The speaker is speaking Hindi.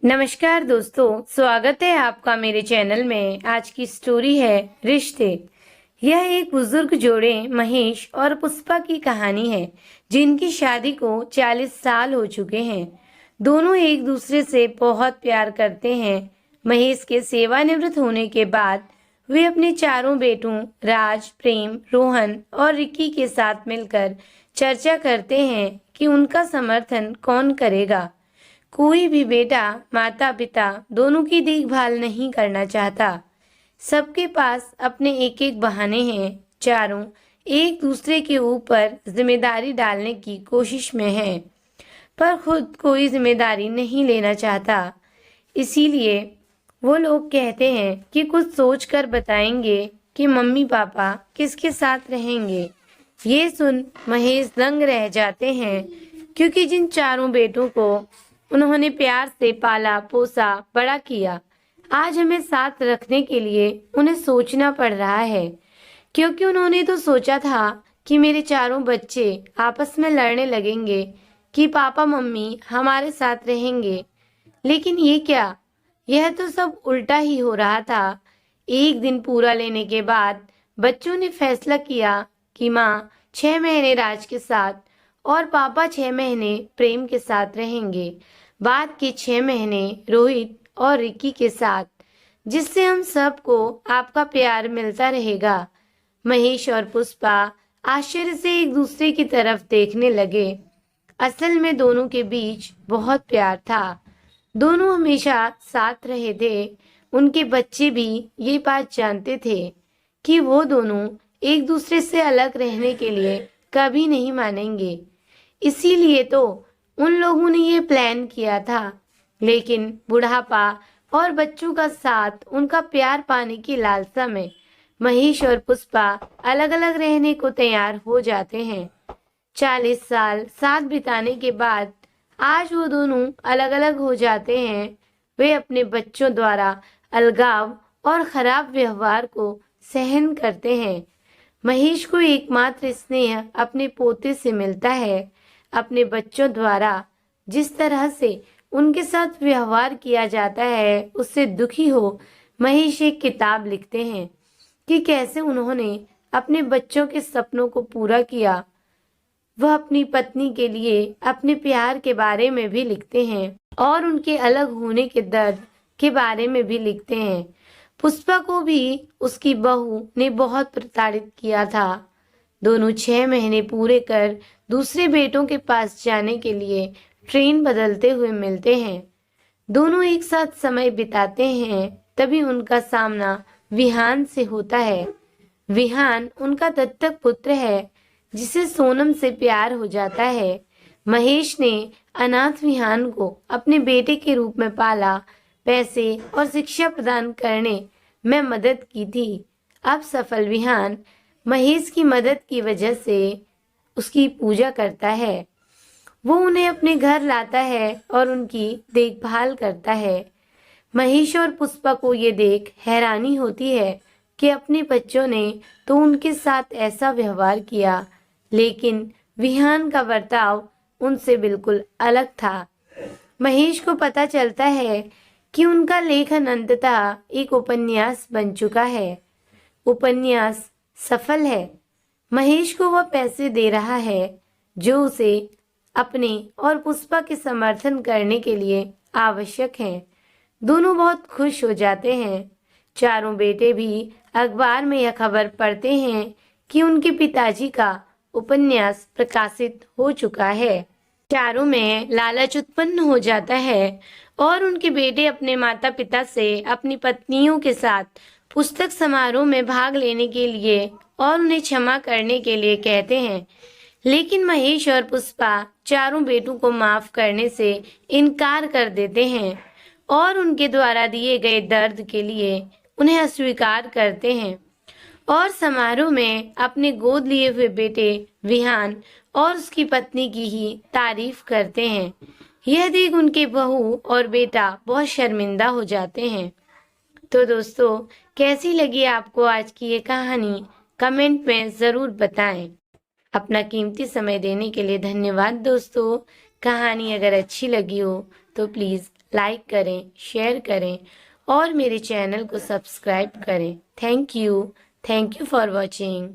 नमस्कार दोस्तों, स्वागत है आपका मेरे चैनल में। आज की स्टोरी है रिश्ते। यह एक बुजुर्ग जोड़े महेश और पुष्पा की कहानी है, जिनकी शादी को 40 साल हो चुके हैं। दोनों एक दूसरे से बहुत प्यार करते हैं। महेश के सेवानिवृत्त होने के बाद वे अपने चारों बेटों राज, प्रेम, रोहन और रिक्की के साथ मिलकर चर्चा करते हैं कि उनका समर्थन कौन करेगा। कोई भी बेटा माता पिता दोनों की देखभाल नहीं करना चाहता। सबके पास अपने एक एक बहाने हैं। चारों एक दूसरे के ऊपर जिम्मेदारी डालने की कोशिश में हैं, पर खुद कोई जिम्मेदारी नहीं लेना चाहता। इसीलिए वो लोग कहते हैं कि कुछ सोच कर बताएंगे कि मम्मी पापा किसके साथ रहेंगे। ये सुन महेश दंग रह जाते हैं, क्योंकि जिन चारों बेटों को उन्होंने प्यार से पाला पोसा बड़ा किया, आज हमें साथ रखने के लिए उन्हें सोचना पड़ रहा है। क्योंकि उन्होंने तो सोचा था कि मेरे चारों बच्चे आपस में लड़ने लगेंगे कि पापा मम्मी हमारे साथ रहेंगे, लेकिन ये क्या, यह तो सब उल्टा ही हो रहा था। एक दिन पूरा लेने के बाद बच्चों ने फैसला किया कि माँ 6 महीने राज के साथ और पापा 6 महीने प्रेम के साथ रहेंगे। बाद के 6 महीने रोहित और रिक्की के साथ, जिससे हम सबको आपका प्यार मिलता रहेगा। महेश और पुष्पा आश्चर्य से एक दूसरे की तरफ देखने लगे। असल में दोनों के बीच बहुत प्यार था। दोनों हमेशा साथ रहे थे। उनके बच्चे भी ये बात जानते थे कि वो दोनों एक दूसरे से अलग रहने के लिए कभी नहीं मानेंगे। इसीलिए तो उन लोगों ने ये प्लान किया था। लेकिन बुढ़ापा और बच्चों का साथ, उनका प्यार पाने की लालसा में महेश और पुष्पा अलग अलग रहने को तैयार हो जाते हैं। 40 साल साथ बिताने के बाद आज वो दोनों अलग अलग हो जाते हैं। वे अपने बच्चों द्वारा अलगाव और खराब व्यवहार को सहन करते हैं। महेश को एकमात्र स्नेह अपने पोते से मिलता है। अपने बच्चों द्वारा जिस तरह से उनके साथ व्यवहार किया जाता है, उससे दुखी हो महेश एक किताब लिखते हैं कि कैसे उन्होंने अपने बच्चों के सपनों को पूरा किया। वह अपनी पत्नी के लिए अपने प्यार के बारे में भी लिखते हैं और उनके अलग होने के दर्द के बारे में भी लिखते हैं। पुष्पा को भी उसकी बहू ने बहुत प्रताड़ित किया था। दोनों 6 महीने पूरे कर दूसरे बेटों के पास जाने के लिए ट्रेन बदलते हुए मिलते हैं। दोनों एक साथ समय बिताते हैं। तभी उनका सामना विहान से होता है। विहान उनका दत्तक पुत्र है, जिसे सोनम से प्यार हो जाता है। महेश ने अनाथ विहान को अपने बेटे के रूप में पाला, पैसे और शिक्षा प्रदान करने में मदद की थी। अब सफल विहान महेश की मदद की वजह से उसकी पूजा करता है। वो उन्हें अपने घर लाता है और उनकी देखभाल करता है। महेश और पुष्पा को ये देख हैरानी होती है कि अपने बच्चों ने तो उनके साथ ऐसा व्यवहार किया, लेकिन विहान का बर्ताव उनसे बिल्कुल अलग था। महेश को पता चलता है कि उनका लेखन अंततः एक उपन्यास बन चुका है। उपन्यास सफल है। महेश को वह पैसे दे रहा है जो उसे अपने और पुष्पा के समर्थन करने के लिए आवश्यक हैं। दोनों बहुत खुश हो जाते हैं। चारों बेटे भी अखबार में यह खबर पढ़ते हैं कि उनके पिताजी का उपन्यास प्रकाशित हो चुका है। चारों में लालच उत्पन्न हो जाता है और उनके बेटे अपने माता पिता से अपनी पत्नियों के साथ पुस्तक समारोह में भाग लेने के लिए और उन्हें क्षमा करने के लिए कहते हैं। लेकिन महेश और पुष्पा चारों बेटों को माफ करने से इनकार कर देते हैं और उनके द्वारा दिए गए दर्द के लिए उन्हें अस्वीकार करते हैं और समारोह में अपने गोद लिए हुए बेटे विहान और उसकी पत्नी की ही तारीफ करते हैं। यह देख उनके बहू और बेटा बहुत शर्मिंदा हो जाते हैं। तो दोस्तों, कैसी लगी आपको आज की ये कहानी? कमेंट में ज़रूर बताएं। अपना कीमती समय देने के लिए धन्यवाद दोस्तों। कहानी अगर अच्छी लगी हो तो प्लीज़ लाइक करें, शेयर करें और मेरे चैनल को सब्सक्राइब करें। Thank you for watching.